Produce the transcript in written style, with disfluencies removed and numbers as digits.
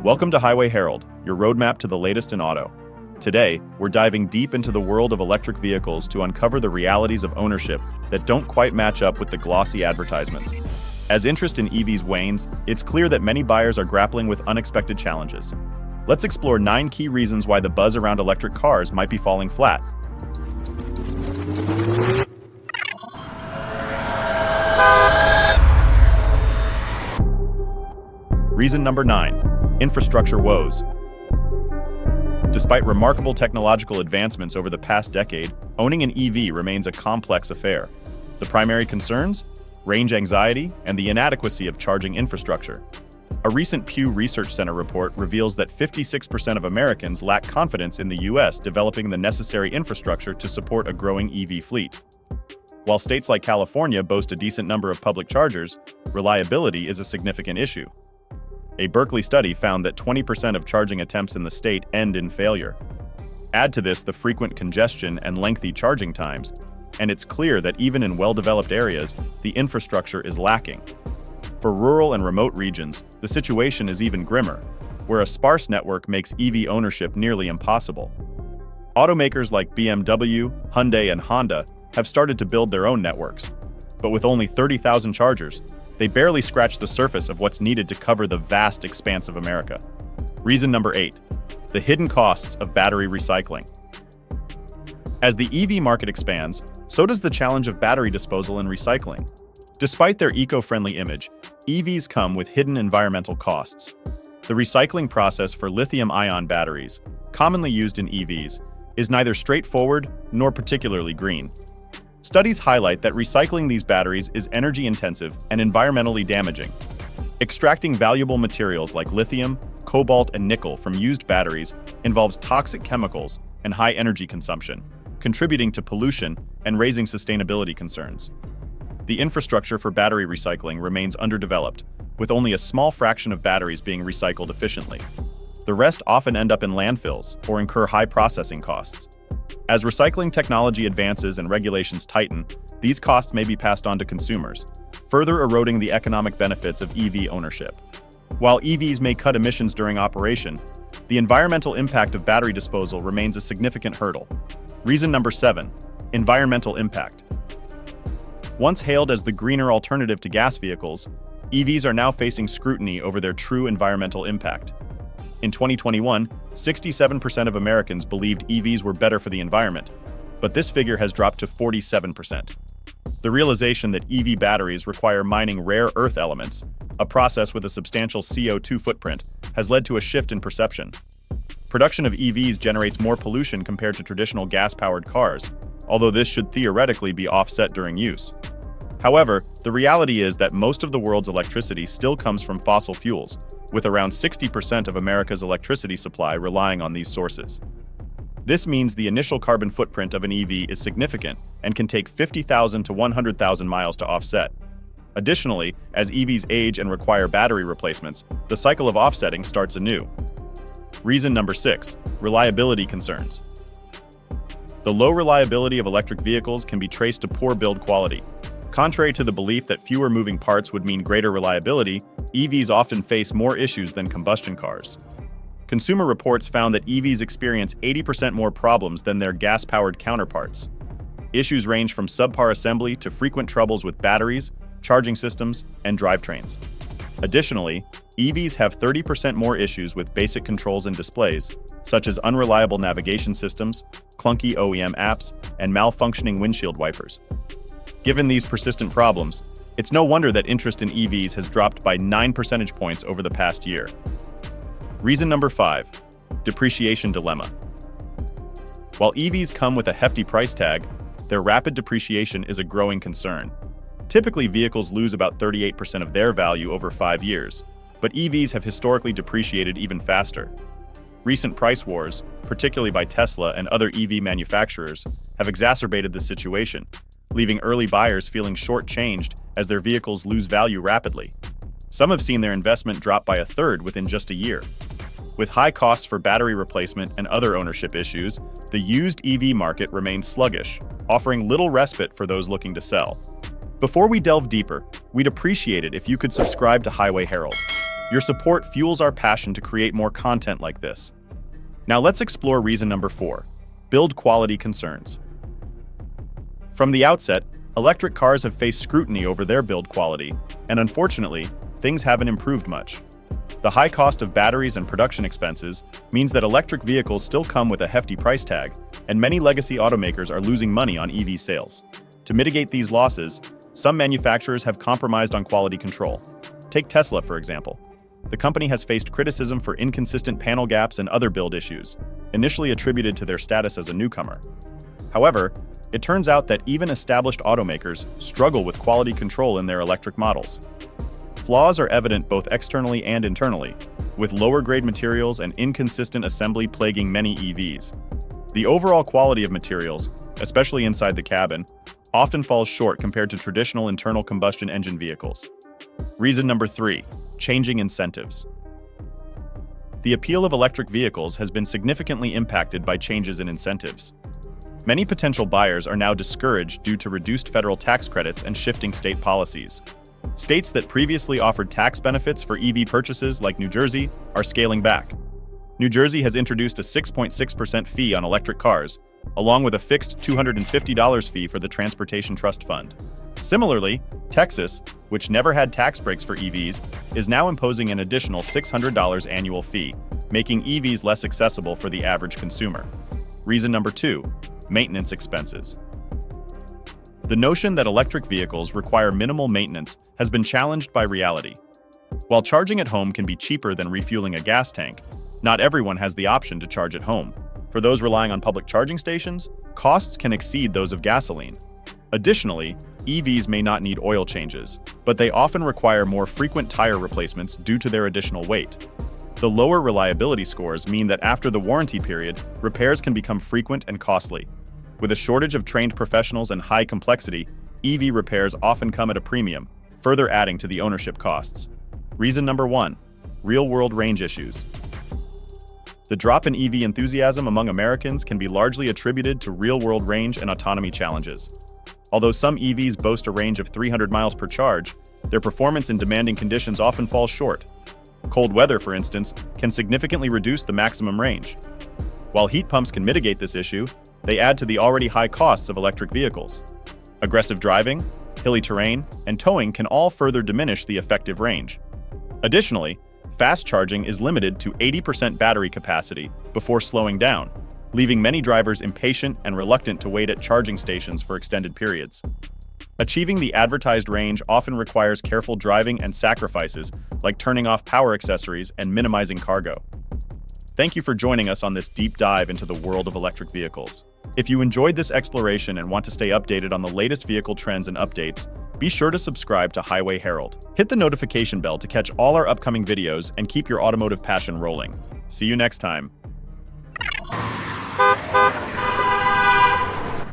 Welcome to Highway Herald, your roadmap to the latest in auto. Today, we're diving deep into the world of electric vehicles to uncover the realities of ownership that don't quite match up with the glossy advertisements. As interest in EVs wanes, it's clear that many buyers are grappling with unexpected challenges. Let's explore 9 key reasons why the buzz around electric cars might be falling flat. Reason number 9. Infrastructure woes. Despite remarkable technological advancements over the past decade, owning an EV remains a complex affair. The primary concerns? Range anxiety and the inadequacy of charging infrastructure. A recent Pew Research Center report reveals that 56% of Americans lack confidence in the U.S. developing the necessary infrastructure to support a growing EV fleet. While states like California boast a decent number of public chargers, reliability is a significant issue. A Berkeley study found that 20% of charging attempts in the state end in failure. Add to this the frequent congestion and lengthy charging times, and it's clear that even in well-developed areas, the infrastructure is lacking. For rural and remote regions, the situation is even grimmer, where a sparse network makes EV ownership nearly impossible. Automakers like BMW, Hyundai, and Honda have started to build their own networks, but with only 30,000 chargers, they barely scratch the surface of what's needed to cover the vast expanse of America. Reason number 8. The hidden costs of battery recycling. As the EV market expands, so does the challenge of battery disposal and recycling. Despite their eco-friendly image, EVs come with hidden environmental costs. The recycling process for lithium-ion batteries, commonly used in EVs, is neither straightforward nor particularly green. Studies highlight that recycling these batteries is energy-intensive and environmentally damaging. Extracting valuable materials like lithium, cobalt, and nickel from used batteries involves toxic chemicals and high energy consumption, contributing to pollution and raising sustainability concerns. The infrastructure for battery recycling remains underdeveloped, with only a small fraction of batteries being recycled efficiently. The rest often end up in landfills or incur high processing costs. As recycling technology advances and regulations tighten, these costs may be passed on to consumers, further eroding the economic benefits of EV ownership. While EVs may cut emissions during operation, the environmental impact of battery disposal remains a significant hurdle. Reason number 7. Environmental impact. Once hailed as the greener alternative to gas vehicles, EVs are now facing scrutiny over their true environmental impact. In 2021, 67% of Americans believed EVs were better for the environment, but this figure has dropped to 47%. The realization that EV batteries require mining rare earth elements, a process with a substantial CO2 footprint, has led to a shift in perception. Production of EVs generates more pollution compared to traditional gas-powered cars, although this should theoretically be offset during use. However, the reality is that most of the world's electricity still comes from fossil fuels, with around 60% of America's electricity supply relying on these sources. This means the initial carbon footprint of an EV is significant and can take 50,000 to 100,000 miles to offset. Additionally, as EVs age and require battery replacements, the cycle of offsetting starts anew. Reason number 6. Reliability concerns. The low reliability of electric vehicles can be traced to poor build quality. Contrary to the belief that fewer moving parts would mean greater reliability, EVs often face more issues than combustion cars. Consumer reports found that EVs experience 80% more problems than their gas-powered counterparts. Issues range from subpar assembly to frequent troubles with batteries, charging systems, and drivetrains. Additionally, EVs have 30% more issues with basic controls and displays, such as unreliable navigation systems, clunky OEM apps, and malfunctioning windshield wipers. Given these persistent problems, it's no wonder that interest in EVs has dropped by 9 percentage points over the past year. Reason number 5. Depreciation Dilemma. While EVs come with a hefty price tag, their rapid depreciation is a growing concern. Typically, vehicles lose about 38% of their value over 5 years, but EVs have historically depreciated even faster. Recent price wars, particularly by Tesla and other EV manufacturers, have exacerbated the situation, leaving early buyers feeling short-changed as their vehicles lose value rapidly. Some have seen their investment drop by a third within just a year. With high costs for battery replacement and other ownership issues, the used EV market remains sluggish, offering little respite for those looking to sell. Before we delve deeper, we'd appreciate it if you could subscribe to Highway Herald. Your support fuels our passion to create more content like this. Now let's explore reason number 4, build quality concerns. From the outset, electric cars have faced scrutiny over their build quality, and unfortunately, things haven't improved much. The high cost of batteries and production expenses means that electric vehicles still come with a hefty price tag, and many legacy automakers are losing money on EV sales. To mitigate these losses, some manufacturers have compromised on quality control. Take Tesla, for example. The company has faced criticism for inconsistent panel gaps and other build issues, initially attributed to their status as a newcomer. However, it turns out that even established automakers struggle with quality control in their electric models. Flaws are evident both externally and internally, with lower-grade materials and inconsistent assembly plaguing many EVs. The overall quality of materials, especially inside the cabin, often falls short compared to traditional internal combustion engine vehicles. Reason number 3, changing incentives. The appeal of electric vehicles has been significantly impacted by changes in incentives. Many potential buyers are now discouraged due to reduced federal tax credits and shifting state policies. States that previously offered tax benefits for EV purchases, like New Jersey, are scaling back. New Jersey has introduced a 6.6% fee on electric cars, along with a fixed $250 fee for the Transportation Trust Fund. Similarly, Texas, which never had tax breaks for EVs, is now imposing an additional $600 annual fee, making EVs less accessible for the average consumer. Reason number 2, maintenance expenses. The notion that electric vehicles require minimal maintenance has been challenged by reality. While charging at home can be cheaper than refueling a gas tank, not everyone has the option to charge at home. For those relying on public charging stations, costs can exceed those of gasoline. Additionally, EVs may not need oil changes, but they often require more frequent tire replacements due to their additional weight. The lower reliability scores mean that after the warranty period, repairs can become frequent and costly. With a shortage of trained professionals and high complexity, EV repairs often come at a premium, further adding to the ownership costs. Reason number 1, real-world range issues. The drop in EV enthusiasm among Americans can be largely attributed to real-world range and autonomy challenges. Although some EVs boast a range of 300 miles per charge, their performance in demanding conditions often falls short. Cold weather, for instance, can significantly reduce the maximum range. While heat pumps can mitigate this issue, they add to the already high costs of electric vehicles. Aggressive driving, hilly terrain, and towing can all further diminish the effective range. Additionally, fast charging is limited to 80% battery capacity before slowing down, leaving many drivers impatient and reluctant to wait at charging stations for extended periods. Achieving the advertised range often requires careful driving and sacrifices like turning off power accessories and minimizing cargo. Thank you for joining us on this deep dive into the world of electric vehicles. If you enjoyed this exploration and want to stay updated on the latest vehicle trends and updates, be sure to subscribe to Highway Herald. Hit the notification bell to catch all our upcoming videos and keep your automotive passion rolling. See you next time.